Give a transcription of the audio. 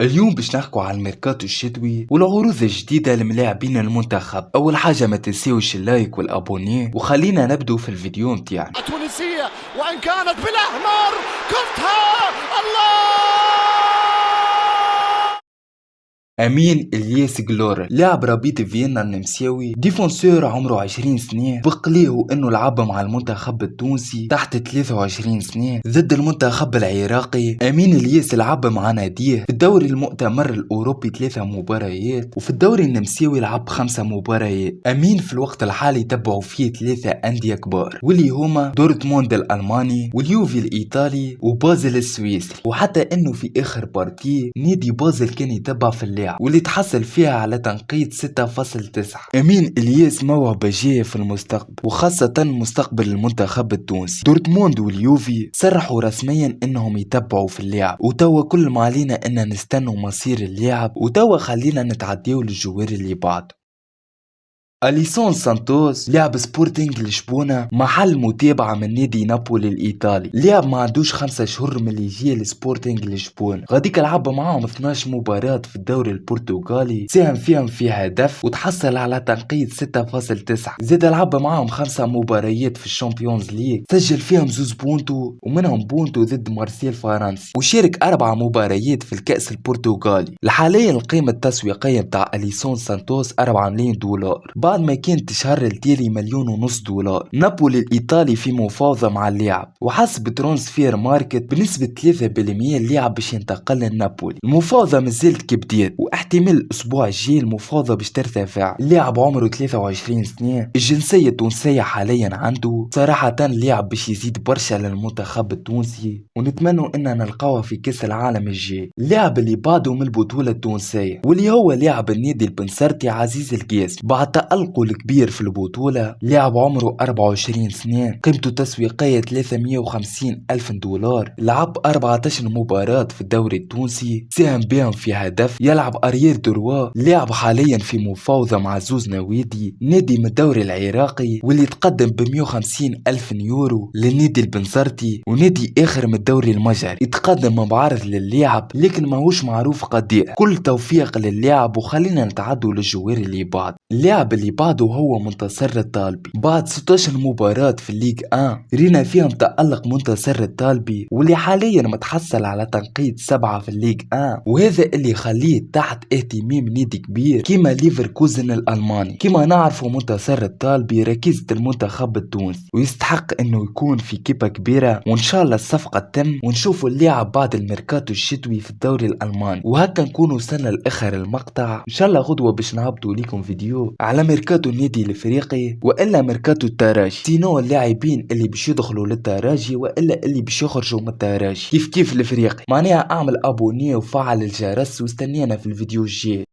اليوم باش نحكوا على الميركاتو الشتوي والعروض الجديدة لملاعبين المنتخب. أول حاجة ما تنسيوش اللايك والأبونيه، وخلينا نبدو في الفيديو متاعنا. تونسية وإن كانت بالأحمر كرتها الله. أمين إلياس جلورا لاعب رابيط فيينا النمساوي، ديفونسور عمره 20 سنة، بقليه انه لعب مع المنتخب التونسي تحت 23 سنة ضد المنتخب العراقي. أمين إلياس لعب مع ناديه في الدوري المؤتمر الأوروبي 3 مباريات، وفي الدوري النمساوي لعب 5 مباريات. أمين في الوقت الحالي تبعوا فيه 3 أندية كبار، واللي هما دورتموند الألماني واليوفي الإيطالي وبازل السويسري. وحتى انه في آخر بارتي نادي بازل كان يتبع في اللعب واللي تحصل فيها على تنقيط 6.9. أمين إلياس موهبة جاية في المستقبل، وخاصة مستقبل المنتخب التونسي. دورتموند واليوفي صرحوا رسميا انهم يتبعوا في اللعب، وتوا كل ما علينا ان نستنوا مصير اللعب، وتوا خلينا نتعديو للجوار اللي بعده. أليسون سانتوس لاعب سبورتينغ لشبونة محل متابعة من نادي نابولي الإيطالي. لاعب ما عندوش 5 شهور من اللي يجي لسبورتينغ لشبونة، غاديك لعب معاهم 12 مباراة في الدوري البرتغالي، ساهم فيهم في هدف وتحصل على تنقيط 6.9. زاد لعب معاهم 5 مباريات في الشامبيونز ليج، سجل فيهم 2 بونتو ومنهم بونتو ضد مارسيل فرنسي، وشارك 4 مباريات في الكأس البرتغالي. حاليا القيمة التسويقية بتاع أليسون سانتوس 4 ملايين دولار، بعد ما كانت تشهر التالي 1.5 مليون دولار. نابولي الإيطالي في مفاوضة مع اللاعب، وحسب ترانسفير ماركت بنسبة 3% اللاعب باش ينتقل لنابولي. المفاوضة مازالت كبدات، واحتمال الأسبوع الجاي المفاوضة باش ترتفع. اللاعب عمره 23 سنة، الجنسية التونسية حاليا عنده. صراحة اللاعب باش يزيد برشا للمنتخب التونسي، ونتمنى ان نلقاوه في كأس العالم الجاي. اللاعب اللي بعده من البطولة التونسية واللي هو لاعب النادي البنسرتي عزيز القياس، بعد تألقه الكبير في البطولة. لاعب عمره 24 سنة، قيمته التسويقية 350 ألف دولار. لعب 14 مباراة في الدوري التونسي، ساهم بهم في هدف. يلعب أريير دروا. لاعب حاليا في مفاوضة مع زوز نوادي، نادي من الدوري العراقي واللي تقدم ب 150 ألف يورو للنادي البنسرتي، ونادي آخر من الدوري المجري يتقدم بعرض للاعب لكن ماهوش معروف قديه. كل توفيق للاعب، وخلينا نتعدوا للجوار اللي بعد. اللاعب اللي بعده هو منتصر الطالبي. بعد 16 مباراة في الليغ 1 رينا فيهم تألق منتصر الطالبي، واللي حاليا متحصل على تنقيط 7 في الليغ 1، وهذا اللي يخليه تحت اهتمام نادي كبير كيما ليفركوزن الألماني. كيما نعرفوا منتصر الطالبي ركيزة المنتخب التونسي، ويستحق انه يكون في كيبة كبيرة، وان شاء الله الصفقة تتم ونشوفوا اللاعب بعد الميركاتو الشتوي في الدوري الألماني. وهكا نكونوا وصلنا لآخر المقطع. ان شاء الله غدوة باش نهبطوا لكم فيديو على ميركاتو النادي الافريقي والا ميركاتو التراجي، سينو اللاعبين اللي باش يدخلوا للتراجي والا اللي باش يخرجوا من التراجي، كيف الافريقي. معناها اعمل ابوني وفعل الجرس واستنينا في الفيديو الجاي.